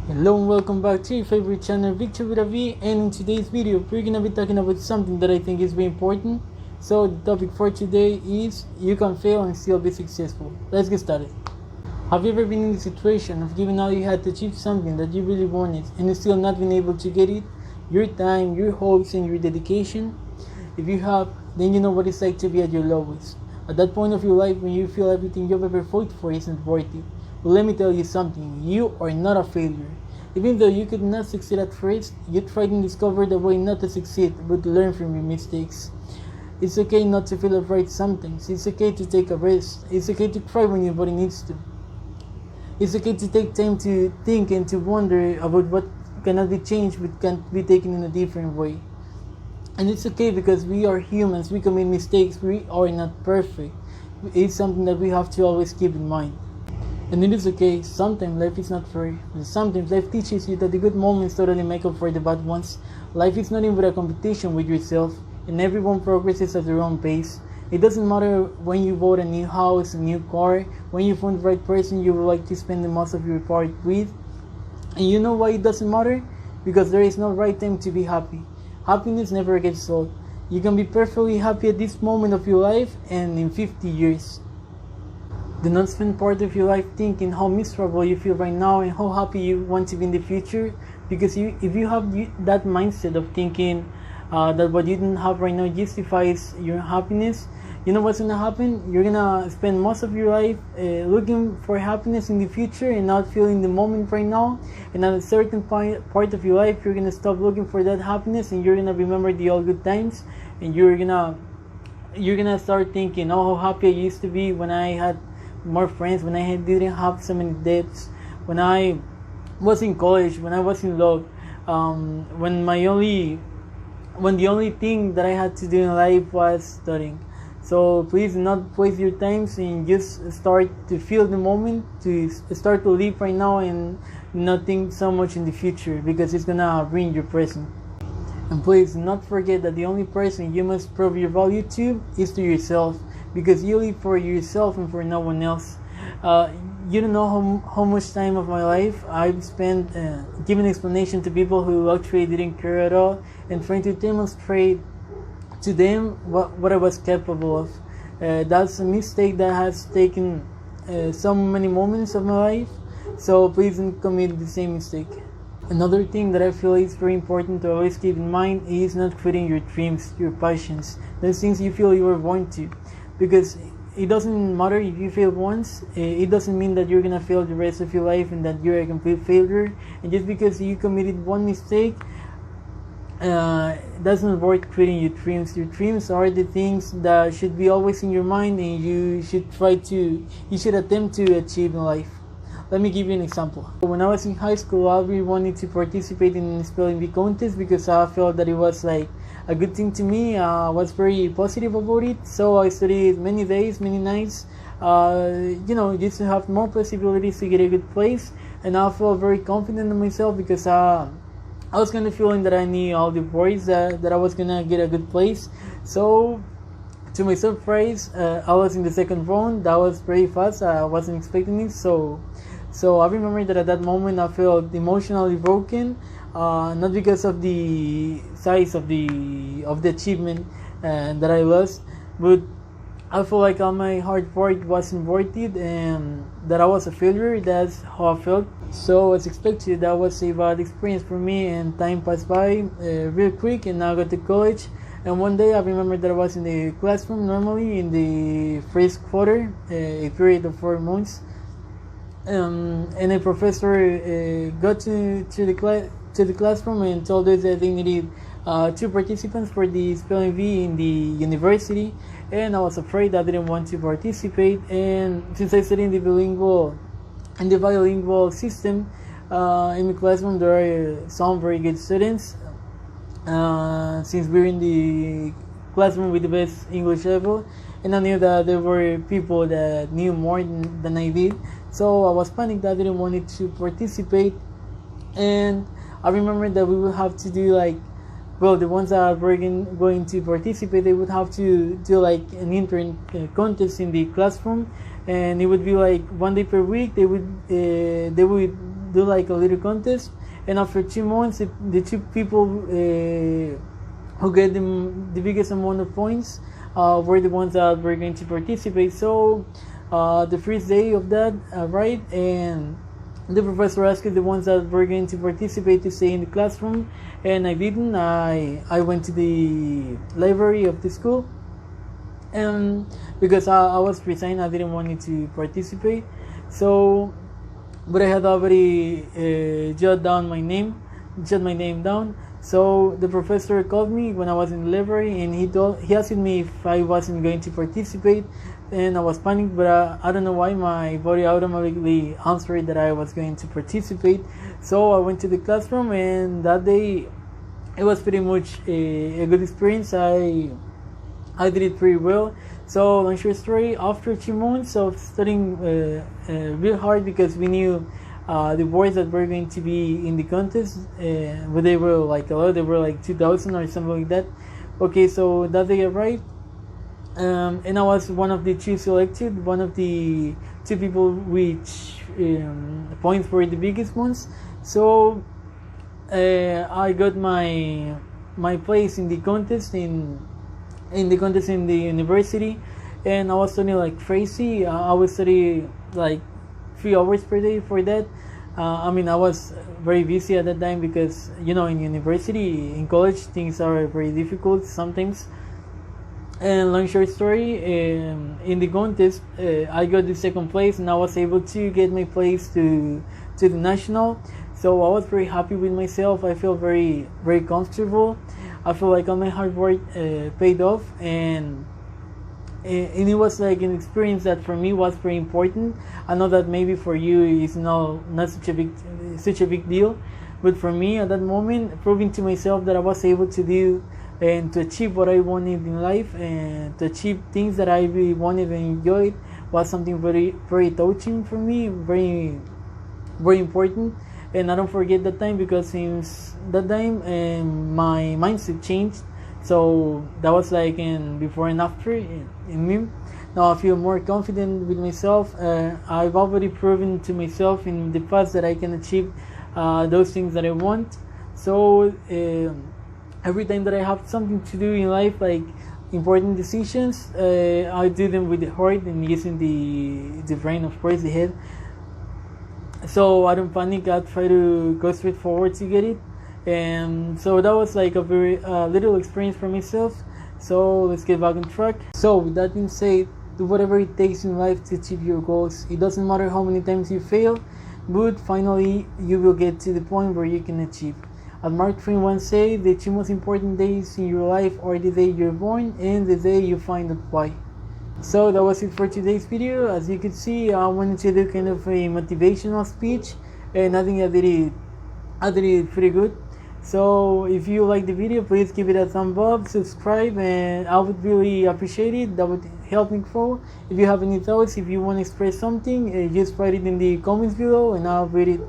Hello and welcome back to your favorite channel, Victor with a V, and in today's video we're gonna be talking about something that I think is very important. So the topic for today is you can fail and still be successful. Let's get started. Have you ever been in the situation of giving all you had to achieve something that you really wanted and still not been able to get it? Your time, your hopes, and your dedication? If you have, then you know what it's like to be at your lowest. At that point of your life when you feel everything you've ever fought for isn't worth it. Well, let me tell you something, you are not a failure. Even though you could not succeed at first, you tried and discovered a way not to succeed, but to learn from your mistakes. It's okay not to feel afraid sometimes. It's okay to take a rest. It's okay to cry when your body needs to. It's okay to take time to think and to wonder about what cannot be changed but can be taken in a different way. And it's okay because we are humans, we commit mistakes, we are not perfect. It's something that we have to always keep in mind. And it is okay, sometimes life is not fair. Sometimes life teaches you that the good moments totally make up for the bad ones. Life is nothing but a competition with yourself, and everyone progresses at their own pace. It doesn't matter when you bought a new house, a new car, when you found the right person you would like to spend the most of your part with. And you know why it doesn't matter? Because there is no right time to be happy. Happiness never gets old. You can be perfectly happy at this moment of your life and in 50 years. Do not spend part of your life thinking how miserable you feel right now and how happy you want to be in the future. Because if you have that mindset of thinking that what you don't have right now justifies your happiness, you know what's gonna happen? You're gonna spend most of your life looking for happiness in the future and not feeling the moment right now. And at a certain part of your life, you're gonna stop looking for that happiness and you're gonna remember the old good times, and you're gonna start thinking, oh, how happy I used to be when I had more friends, when I didn't have so many debts, when I was in college, when I was in love, when the only thing that I had to do in life was studying. So please do not waste your time and just start to feel the moment, to start to live right now and not think so much in the future, because it's gonna ruin your present. And please do not forget that the only person you must prove your value to is to yourself, because you live for yourself and for no one else. You don't know how much time of my life I've spent giving explanation to people who actually didn't care at all and trying to demonstrate to them what I was capable of. That's a mistake that has taken so many moments of my life, so please don't commit the same mistake. Another thing that I feel is very important to always keep in mind is not quitting your dreams, your passions, those things you feel you were born to. Because it doesn't matter if you fail once, it doesn't mean that you're gonna fail the rest of your life and that you're a complete failure. And just because you committed one mistake, that's not worth quitting your dreams. Your dreams are the things that should be always in your mind, and you should attempt to achieve in life. Let me give you an example. When I was in high school, I really wanted to participate in spelling bee contest because I felt that it was like a good thing to me. I was very positive about it, so I studied many days, many nights, just to have more possibilities to get a good place. And I felt very confident in myself because I was kind of feeling that I knew all the words that I was gonna get a good place. So to my surprise, I was in the second round. That was very fast. I wasn't expecting it. So I remember that at that moment I felt emotionally broken, not because of the size of the achievement that I lost, but I felt like all my hard work wasn't worth it and that I was a failure. That's how I felt. So as expected, that was a bad experience for me, and time passed by real quick, and I got to college. And one day I remember that I was in the classroom normally in the first quarter, a period of 4 months. And a professor got to the classroom and told us that they needed 2 participants for the spelling bee in the university, and I was afraid I didn't want to participate. And since I studied in the bilingual system, in the classroom there are some very good students. Since we're in the classroom with the best English level, and I knew that there were people that knew more than I did, so I was panicked that I didn't want to participate. And I remember that we would have to do the ones that were going to participate, they would have to do like an intern contest in the classroom, and it would be like 1 day per week. They would do like a little contest, and after 2 months, the two people who get the biggest amount of points were the ones that were going to participate. So the first day of that, right, and the professor asked the ones that were going to participate to stay in the classroom, and I didn't. I went to the library of the school, and because I was resigned, I didn't want to participate. So, but I had already jot my name down. So the professor called me when I was in the library, and he asked me if I wasn't going to participate, and I was panicked, but I don't know why my body automatically answered that I was going to participate. So I went to the classroom, and that day it was pretty much a good experience. I did it pretty well. So long short story, after 2 months of studying real hard, because we knew the boards that were going to be in the contest, but they were like a lot, they were like 2,000 or something like that. Okay, so that day arrived, and I was one of the two selected, one of the two people which points were the biggest ones. So I got my place in the contest in the university, and I was studying like crazy. I would study like 3 hours per day for that. I mean, I was very busy at that time because, you know, in university, in college, things are very difficult sometimes. And long short story, in the contest, I got the second place, and I was able to get my place to the national. So I was very happy with myself. I feel very, very comfortable. I feel like all my hard work paid off, and it was like an experience that for me was very important. I know that maybe for you it's not such a big deal, but for me at that moment, proving to myself that I was able to do and to achieve what I wanted in life, and to achieve things that I really wanted and enjoyed, was something very, very touching for me, very, very important. And I don't forget that time, because since that time my mindset changed. So that was like in before and after in me. Now I feel more confident with myself. I've already proven to myself in the past that I can achieve those things that I want. So every time that I have something to do in life, like important decisions, I do them with the heart and using the brain, of course, the head. So I don't panic. I try to go straight forward to get it. And so that was like a very little experience for myself. So let's get back on track. So with that being said, do whatever it takes in life to achieve your goals. It doesn't matter how many times you fail, but finally you will get to the point where you can achieve. As Mark Twain once said, the two most important days in your life are the day you're born and the day you find out why. So that was it for today's video. As you can see, I wanted to do kind of a motivational speech, and I think I did it pretty good. So if you like the video, please give it a thumb up, subscribe, and I would really appreciate it. That would help me grow. If you have any thoughts, if you want to express something, just write it in the comments below, and I'll read it